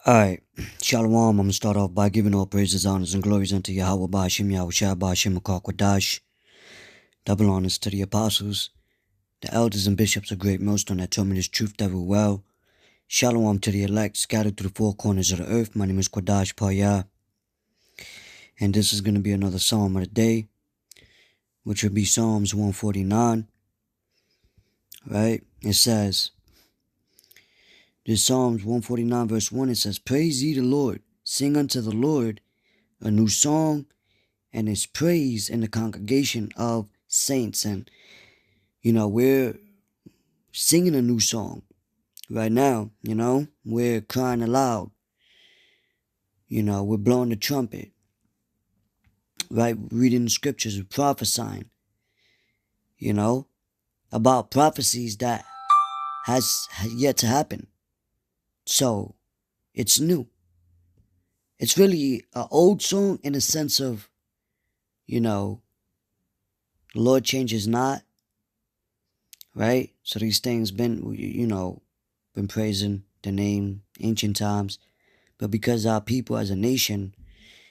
Alright, Shalom. I'm going to start off by giving all praises, honors, and glories unto Yahweh Ba'ashim Yahushua Ba'ashim Kwadash. Double honors to the apostles, the elders and bishops of Great Millstone that told me this truth that will well. Shalom to the elect scattered through the four corners of the earth. My name is Kwadash Paya, and this is going to be another psalm of the day, which will be Psalms 149. Right? It says, this Psalms 149 verse 1, it says, Praise ye the Lord, sing unto the Lord a new song, and his praise in the congregation of saints. And, we're singing a new song right now, we're crying aloud, we're blowing the trumpet, right? Reading the scriptures, we're prophesying, about prophecies that has yet to happen. So it's new. It's really an old song in the sense of, the Lord changes not, right? So these things been praising the name ancient times. But because our people as a nation,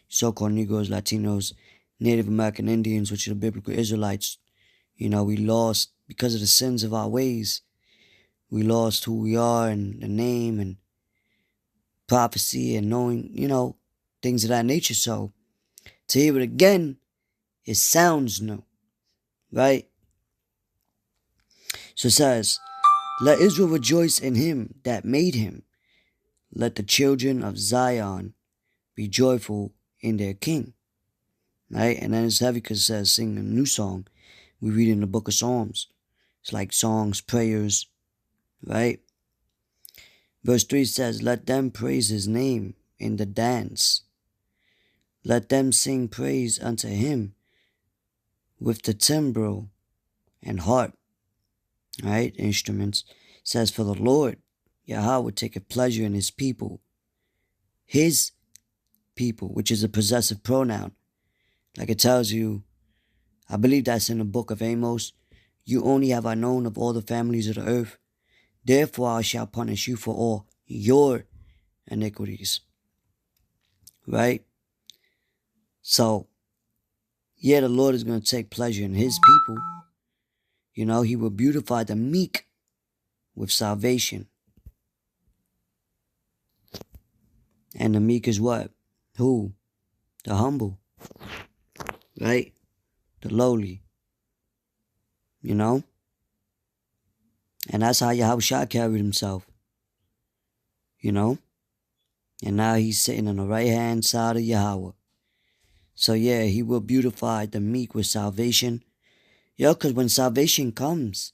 so-called Negroes, Latinos, Native American Indians, which are the biblical Israelites, we lost, because of the sins of our ways, we lost who we are and the name and prophecy and knowing, things of that nature. So to hear it again, it sounds new, right? So it says, Let Israel rejoice in him that made him. Let the children of Zion be joyful in their king. Right? And then it's heavy because it says sing a new song. We read in the book of Psalms. It's like songs, prayers, right? Verse 3 says, Let them praise his name in the dance. Let them sing praise unto him with the timbrel and harp, right? Instruments. It says, For the Lord, Yahweh, taketh pleasure in his people, which is a possessive pronoun. Like it tells you, I believe that's in the book of Amos, you only have I known of all the families of the earth. Therefore I shall punish you for all your iniquities. Right? So, the Lord is going to take pleasure in his people. He will beautify the meek with salvation. And the meek is what? Who? The humble. Right? The lowly. And that's how Yahushua carried himself. And now he's sitting on the right hand side of Yahweh. So he will beautify the meek with salvation. Because when salvation comes,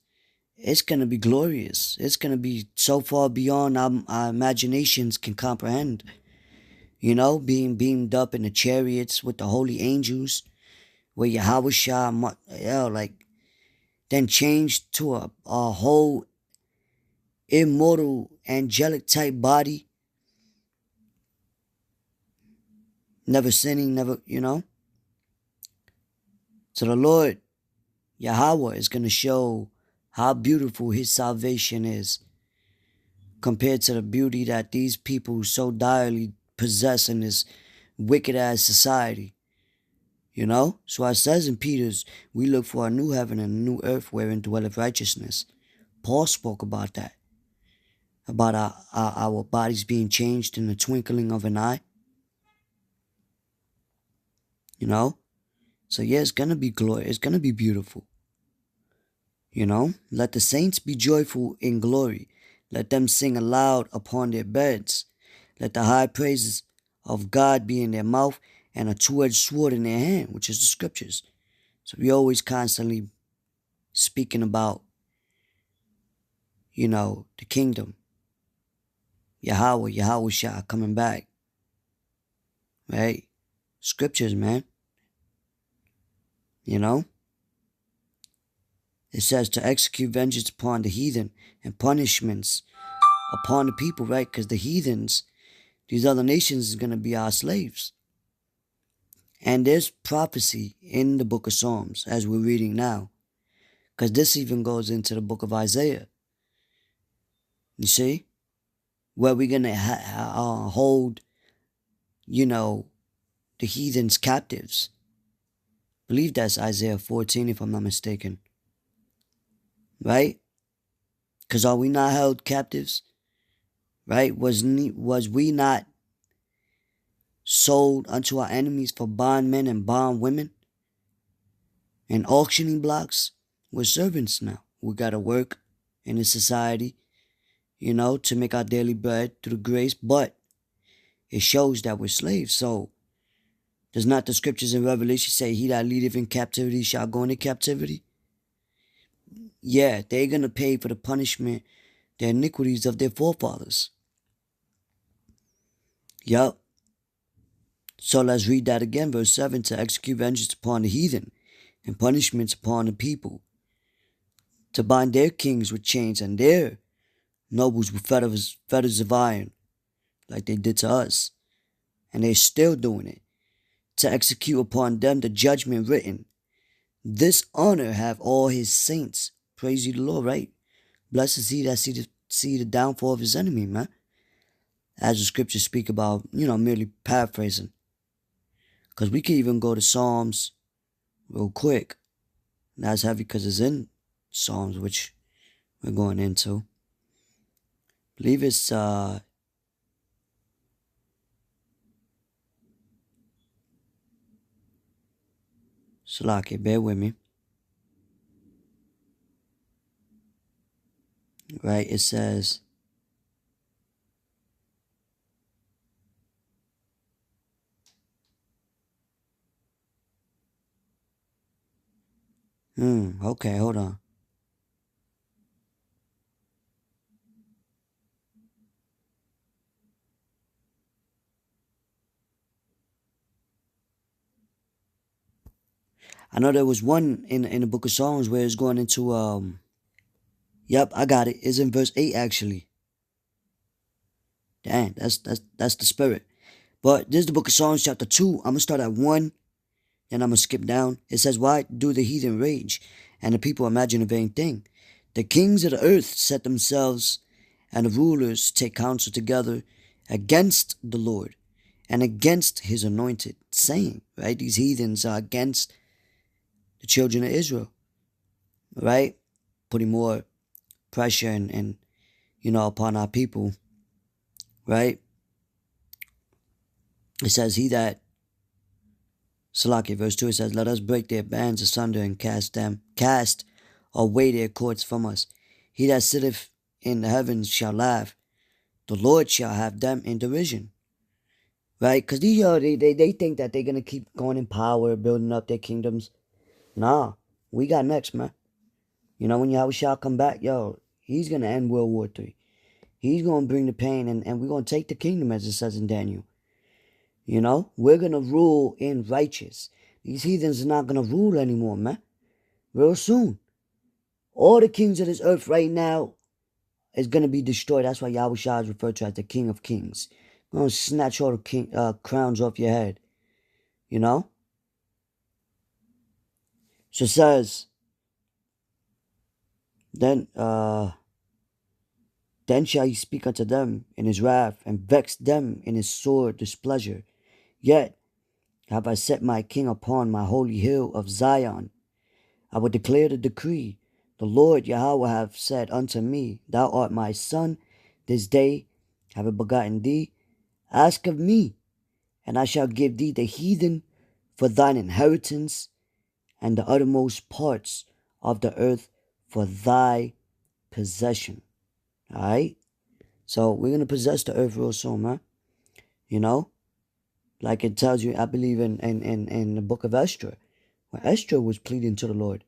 it's going to be glorious. It's going to be so far beyond our imaginations can comprehend. Being beamed up in the chariots with the holy angels, where Yahushua, then changed to a whole immortal angelic type body. Never sinning, never, So the Lord, Yahweh, is going to show how beautiful his salvation is compared to the beauty that these people so direly possess in this wicked-ass society. So it says in Peter's, we look for a new heaven and a new earth wherein dwelleth righteousness. Paul spoke about that, about our bodies being changed in the twinkling of an eye. So it's going to be glorious. It's going to be beautiful. Let the saints be joyful in glory. Let them sing aloud upon their beds. Let the high praises of God be in their mouth and a two-edged sword in their hand, which is the scriptures. So we always constantly speaking about, the kingdom. Yahweh Shah coming back. Right? Scriptures, man. It says to execute vengeance upon the heathen and punishments upon the people, right? Because the heathens, these other nations, is going to be our slaves. And there's prophecy in the book of Psalms, as we're reading now. Because this even goes into the book of Isaiah. You see? Where we're going to hold, the heathens captives. I believe that's Isaiah 14, if I'm not mistaken. Right? Because are we not held captives? Right? Was we not sold unto our enemies for bondmen and bondwomen and auctioning blocks? We're servants now. We got to work in this society, to make our daily bread through grace, but it shows that we're slaves. So, does not the scriptures in Revelation say, he that leadeth in captivity shall go into captivity? Yeah, they're going to pay for the punishment, the iniquities of their forefathers. Yup. So let's read that again, verse 7, to execute vengeance upon the heathen and punishments upon the people, to bind their kings with chains and their nobles with fetters of iron, like they did to us. And they're still doing it, to execute upon them the judgment written. This honor have all his saints. Praise ye the Lord, right? Blessed is he that see the downfall of his enemy, man. As the scriptures speak about, merely paraphrasing. Because we can even go to Psalms real quick. That's heavy because it's in Psalms, which we're going into. I believe it's Salaki, bear with me. Right, it says, okay, hold on. I know there was one in the book of Psalms where it's going into yep, I got it. It's in verse 8 actually. Dang, that's the spirit. But this is the book of Psalms chapter 2. I'm gonna start at 1, and I'm gonna skip down. It says, why do the heathen rage, and the people imagine a vain thing? The kings of the earth set themselves, and the rulers take counsel together against the Lord and against his anointed, saying, right? These heathens are against the children of Israel, right? Putting more pressure and upon our people, right? It says, he that, Salaki, verse 2, it says, let us break their bands asunder and cast away their cords from us. He that sitteth in the heavens shall laugh. The Lord shall have them in derision. Right? Because they think that they're going to keep going in power, building up their kingdoms. Nah, we got next, man. When Yahweh shall come back, he's going to end World War III. He's going to bring the pain, and we're going to take the kingdom, as it says in Daniel. We're going to rule in righteous. These heathens are not going to rule anymore, man. Real soon. All the kings of this earth right now is going to be destroyed. That's why Yahweh Shah is referred to as the King of Kings. Going to snatch all the crowns off your head. So it says, then shall he speak unto them in his wrath, and vex them in his sore displeasure. Yet have I set my king upon my holy hill of Zion. I will declare the decree. The Lord Yahweh hath said unto me, thou art my son. This day have I begotten thee. Ask of me, and I shall give thee the heathen for thine inheritance, and the uttermost parts of the earth for thy possession. Alright? So we're going to possess the earth real soon, man. Like it tells you, I believe in the book of Esther, where Esther was pleading to the Lord.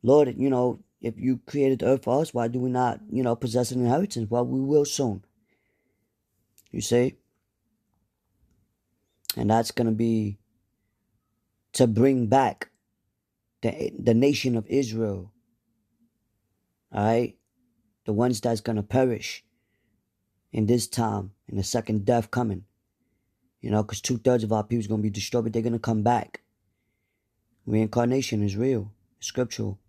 Lord, if you created the earth for us, why do we not, possess an inheritance? Well, we will soon. You see? And that's going to be to bring back the nation of Israel. Alright? The ones that's going to perish in this time, in the second death coming. Because 2/3 of our people is going to be destroyed, but they're going to come back. Reincarnation is real. It's scriptural.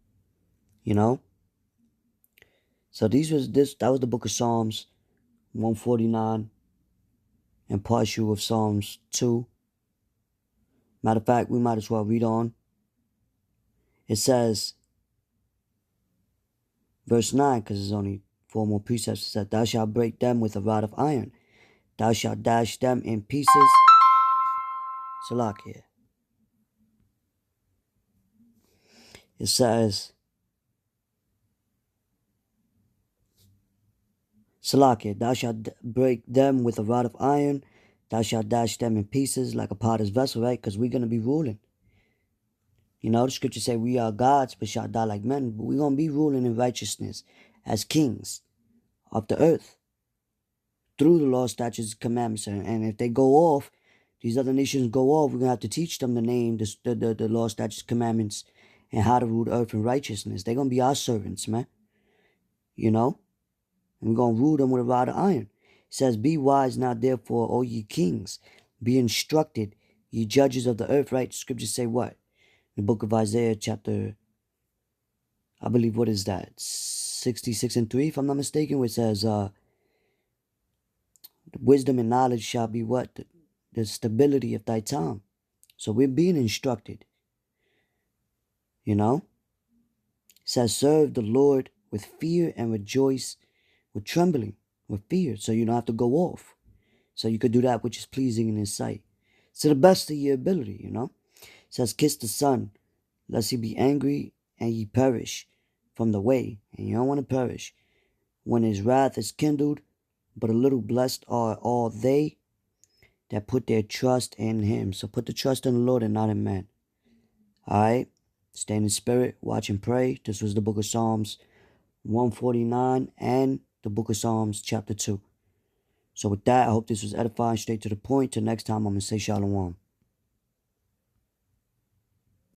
So that was the book of Psalms 149. and partial of Psalms 2. Matter of fact, we might as well read on. It says, verse 9, because there's only 4 more precepts. It says, thou shalt break them with a rod of iron. Thou shalt dash them in pieces. Salakia. It says, Salakia, thou shalt break them with a rod of iron. Thou shalt dash them in pieces like a potter's vessel, right? Because we're going to be ruling. You know, the scripture say we are gods, but shall die like men. But we're going to be ruling in righteousness as kings of the earth through the law, statutes, commandments. And if they go off, these other nations go off, we're going to have to teach them the name, the law, statutes, commandments, and how to rule the earth in righteousness. They're going to be our servants, man. You know? And we're going to rule them with a rod of iron. It says, be wise now, therefore, O ye kings. Be instructed, ye judges of the earth, right? The scriptures say what? In the book of Isaiah, chapter, I believe, what is that? 66 and 3, if I'm not mistaken, where it says, wisdom and knowledge shall be what? The stability of thy tongue. So we're being instructed. You know? It says, serve the Lord with fear and rejoice with trembling, with fear, so you don't have to go off. So you could do that which is pleasing in his sight. To the best of your ability, you know? It says, kiss the Son, lest he be angry and ye perish from the way. And you don't want to perish. When his wrath is kindled, but a little blessed are all they that put their trust in him. So put the trust in the Lord and not in man. Alright? Stay in the spirit, watch and pray. This was the book of Psalms 149 and the book of Psalms chapter 2. So with that, I hope this was edifying, straight to the point. Till next time, I'm going to say shalom.